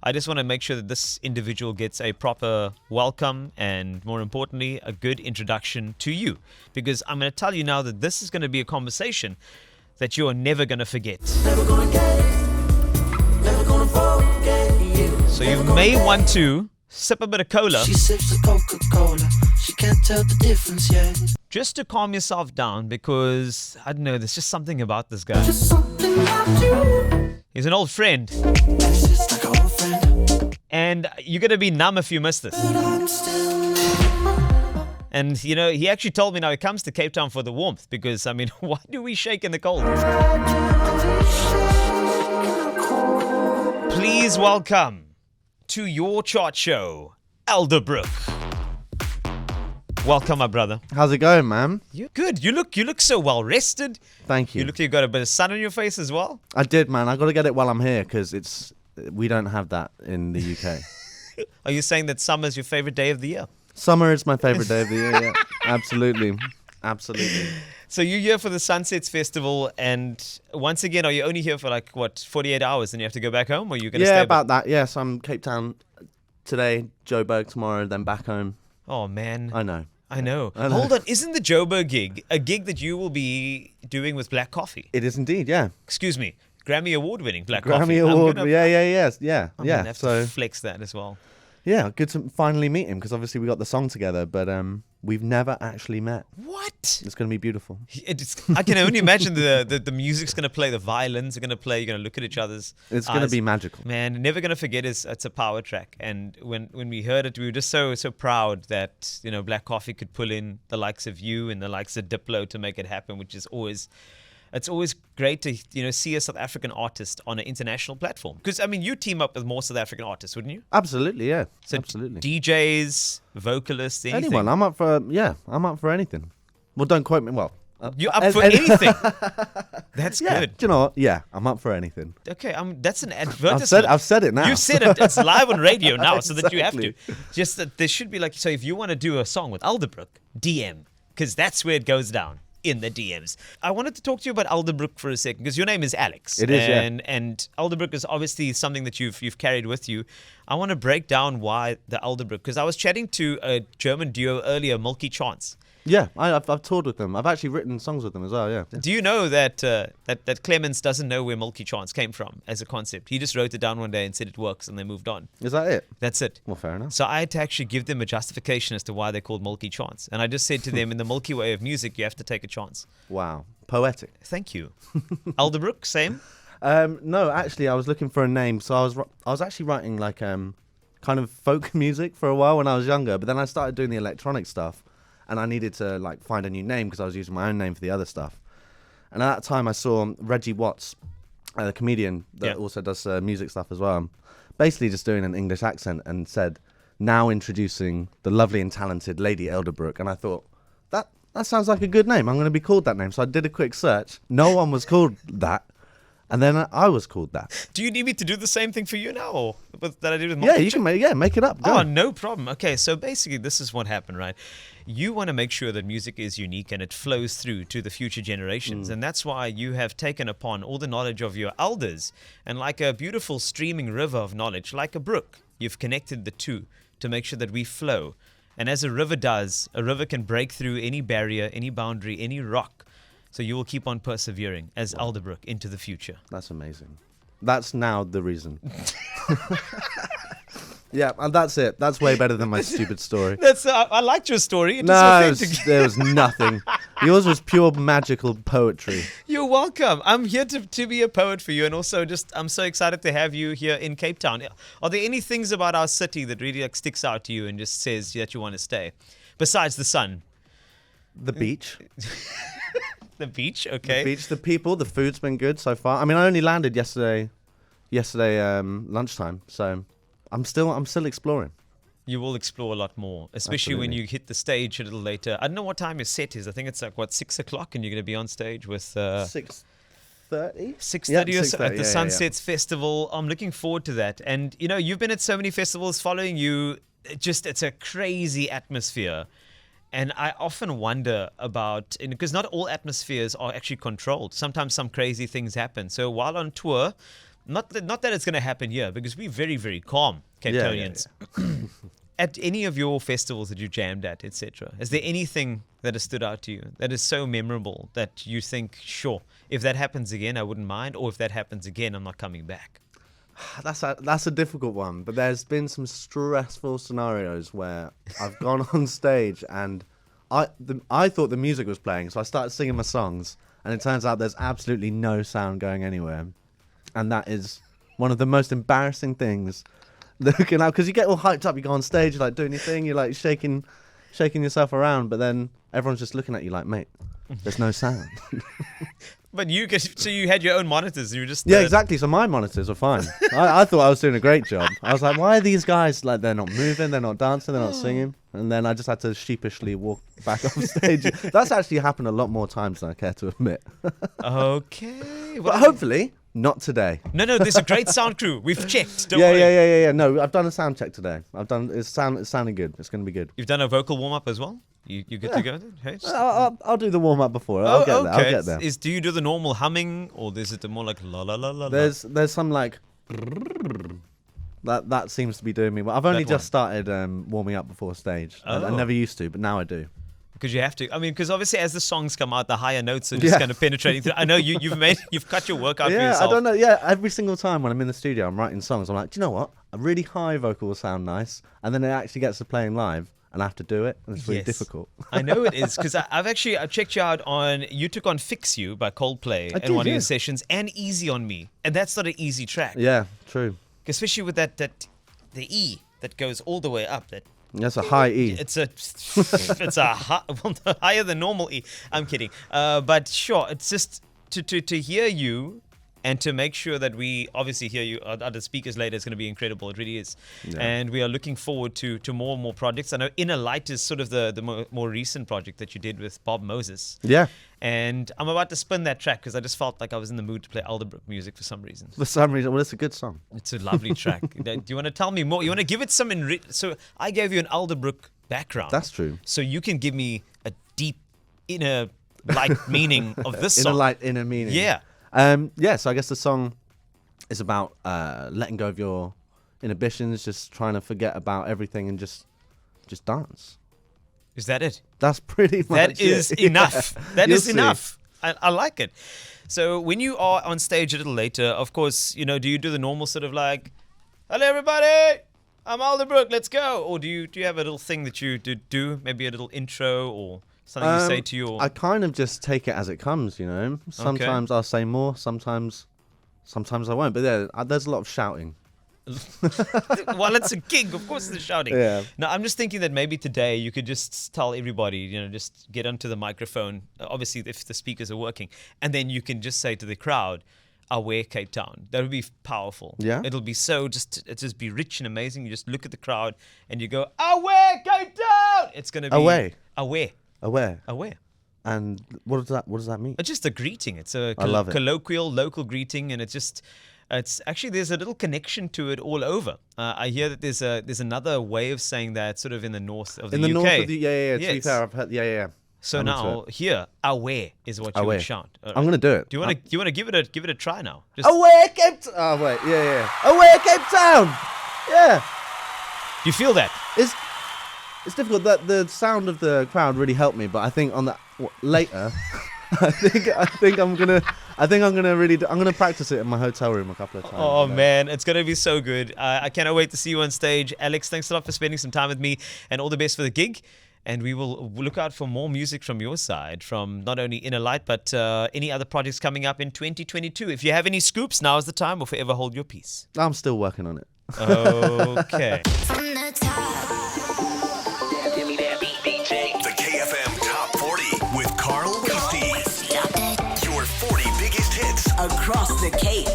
I just want to make sure that this individual gets a proper welcome and, more importantly, a good introduction to you. Because I'm going to tell you now that this is going to be a conversation that you are never going to forget. Never gonna forget you. So you may want to sip a bit of cola She sips the Coca-Cola. She can't tell the difference yet. just to calm yourself down, because, I don't know, there's just something about this guy. Just something about you. He's an old friend, It's just like an old friend. and you're going to be numb if you miss this. But I'm still And, you know, he actually told me now he comes to Cape Town for the warmth, because, I mean, why do we shake in the cold? Please welcome to your chart show, Elderbrook. Welcome, my brother. How's it going, man? You good? You look so well rested. Thank you. You look like you got a bit of sun on your face as well. I did, man. I got to get it while I'm here because we don't have that in the UK. Are you saying that summer's your favorite day of the year? Summer is my favorite day of the year. Yeah, absolutely, absolutely. So you're here for the Sunsets Festival, and once again, are you only here for like, what, 48 hours, and you have to go back home, or you're going to stay? Yeah, about that. Yes, I'm Cape Town today, Joburg tomorrow, then back home. Oh, man. I know. I know. I know. Hold on. Isn't the Joburg gig a gig that you will be doing with Black Coffee? It is indeed. Yeah. Excuse me. Grammy Award-winning Black Coffee. Grammy I'm Award. gonna- Yeah. I'm gonna have So to flex that as well. yeah, good to finally meet him because obviously we got the song together, but we've never actually met. What? It's gonna be beautiful. I can only imagine the music's going to play, the violins are going to play, you're going to look at each other's It's gonna eyes. be magical. Man, never going to forget it's a power track. And when we heard it, we were just so proud that, you know, Black Coffee could pull in the likes of you and the likes of Diplo to make it happen, which is always... It's always great to, you know, see a South African artist on an international platform. Because, I mean, you team up with more South African artists, wouldn't you? Absolutely, yeah. So Absolutely. DJs, vocalists, anything. Anyone, I'm up for anything. Well, don't quote me. Well, You're up for anything. That's yeah. good. Do you know what? Yeah, I'm up for anything. Okay, that's an advertisement. I've said it now. You said it. It's live on radio now, so that you have to. Exactly. Just that there should be like, so if you want to do a song with Elderbrook, DM, because that's where it goes down, in the DMs. I wanted to talk to you about Elderbrook for a second, because your name is Alex. It is, yeah. And Elderbrook is obviously something that you've carried with you. I want to break down why the Elderbrook, because I was chatting to a German duo earlier, Milky Chance. Yeah, I've toured with them. I've actually written songs with them as well. Yeah. Do you know that Clemens doesn't know where Milky Chance came from as a concept? He just wrote it down one day and said it works, and they moved on. Is that it? That's it. Well, fair enough. So I had to actually give them a justification as to why they're called Milky Chance. And I just said to them, in the Milky Way of music, you have to take a chance. Wow, poetic. Thank you. Elderbrook, same? No, actually, I was looking for a name, so I was actually writing like kind of folk music for a while when I was younger, but then I started doing the electronic stuff, and I needed to like find a new name because I was using my own name for the other stuff. And at that time, I saw Reggie Watts, the comedian that also does music stuff as well, basically just doing an English accent, and said, "Now introducing the lovely and talented Lady Elderbrook." And I thought, that sounds like a good name. I'm going to be called that name. So I did a quick search. No one was called that. And then I was called that. Do you need me to do the same thing for you now, or that I did with Yeah, Milky you can make it up. Go Oh, on. no problem. Okay, so basically this is what happened, right? You want to make sure that music is unique and it flows through to the future generations. And that's why you have taken upon all the knowledge of your elders, and like a beautiful streaming river of knowledge, like a brook, you've connected the two to make sure that we flow. And as a river does, a river can break through any barrier, any boundary, any rock. So you will keep on persevering as Elderbrook into the future. That's amazing. That's now the reason. Yeah, and that's it. That's way better than my stupid story. That's I liked your story. It No, was authentic. there was nothing. Yours was pure magical poetry. You're welcome. I'm here to be a poet for you, and also just I'm so excited to have you here in Cape Town. Are there any things about our city that really like sticks out to you and just says that you want to stay, besides the sun? The beach. The beach, okay. The beach, the people, the food's been good so far. I mean, I only landed yesterday lunchtime, so I'm still exploring. You will explore a lot more, especially when Absolutely. you hit the stage a little later. I don't know what time your set is. I think it's like, 6 o'clock, and you're going to be on stage with... 6:30? 6:30 or so at the yeah. Sunsets Festival. I'm looking forward to that. And, you know, you've been at so many festivals following you. It's a crazy atmosphere. And I often wonder about, because not all atmospheres are actually controlled. Sometimes some crazy things happen. So while on tour, not that it's going to happen here, because we're very, very calm Cape Townians. At any of your festivals that you jammed at, etc., is there anything that has stood out to you that is so memorable that you think, sure, if that happens again, I wouldn't mind, or if that happens again, I'm not coming back? That's a difficult one, but there's been some stressful scenarios where I've gone on stage and I thought the music was playing, so I started singing my songs, and it turns out there's absolutely no sound going anywhere, and that is one of the most embarrassing things. Looking out, because you get all hyped up, you go on stage, you're like doing your thing, you're like shaking yourself around, but then everyone's just looking at you like, mate, there's no sound. But so you had your own monitors, and you were just Yeah, exactly. So my monitors were fine. I thought I was doing a great job. I was like, why are these guys like, they're not moving, they're not dancing, they're not singing? And then I just had to sheepishly walk back off stage. That's actually happened a lot more times than I care to admit. Okay, But hopefully not today. No, there's a great sound crew. We've checked. Don't Yeah, worry. yeah. No, I've done a sound check today. It's sounding good. It's going to be good. You've done a vocal warm up as well. You good to go? Hey, I'll do the warm up before. I'll get there. Do you do the normal humming, or is it the more like la la la la? There's some like that seems to be doing me well. I've only just started warming up before stage. I never used to, but now I do. Because you have to. I mean, because obviously as the songs come out, the higher notes are just kind of penetrating through. I know you've cut your work out for yourself. Yeah, I don't know. Yeah, every single time when I'm in the studio, I'm writing songs. I'm like, do you know what? A really high vocal will sound nice, and then it actually gets to playing live, and I have to do it, and it's really difficult. I know it is, because I've checked you out on. You took on "Fix You" by Coldplay in one of your sessions, and "Easy on Me," and that's not an easy track. Yeah, true. Especially with the E that goes all the way up. That's a high E. It's a higher than normal E. I'm kidding. But sure, it's just to hear you and to make sure that we obviously hear you at other speakers later is going to be incredible. It really is. Yeah. And we are looking forward to more and more projects. I know Inner Light is sort of the more recent project that you did with Bob Moses. Yeah. And I'm about to spin that track because I just felt like I was in the mood to play Elderbrook music for some reason. Well, it's a good song. It's a lovely track. Do you want to tell me more? You want to give it some... So I gave you an Elderbrook background. That's true. So you can give me a deep inner light meaning of this song. Inner light, inner meaning. Yeah. So I guess the song is about letting go of your inhibitions, just trying to forget about everything and just dance. Is that it? That's pretty much That is enough. Yeah. That You'll is enough. I like it. So when you are on stage a little later, of course, do you do the normal sort of like, hello everybody, I'm Elderbrook, let's go? Or do you have a little thing that you do, maybe a little intro or something you say to your... I kind of just take it as it comes, Sometimes I'll say more, sometimes I won't. But there's a lot of shouting. Well, it's a gig, of course there's shouting. Yeah. Now, I'm just thinking that maybe today you could just tell everybody, just get onto the microphone, obviously if the speakers are working, and then you can just say to the crowd, Aware Cape Town. That would be powerful. Yeah. It'll be it'll just be rich and amazing. You just look at the crowd and you go, Aware Cape Town! It's going to be... Aware. And what does that mean? It's just a greeting. It's a colloquial, local greeting, and it's actually, there's a little connection to it all over. I hear that there's another way of saying that, sort of in the north of the UK. In the north of the To be fair, I've heard. Yeah. So now here, aware is what you would shout. Right. I'm gonna do it. Do you want to give it a try now? Aware Cape Town. Oh wait, yeah. Aware Cape Town. Yeah. Do you feel that? It's difficult. That the sound of the crowd really helped me, but I think on that later, I think I'm gonna practice it in my hotel room a couple of times. Oh man, it's gonna be so good. I cannot wait to see you on stage, Alex. Thanks a lot for spending some time with me, and all the best for the gig. And we will look out for more music from your side, from not only Inner Light, but any other projects coming up in 2022. If you have any scoops, now is the time, or forever hold your peace. I'm still working on it. Okay. From the top. The Kfm Top 40 with Carl Wastie. Your 40 biggest hits Across the Cape.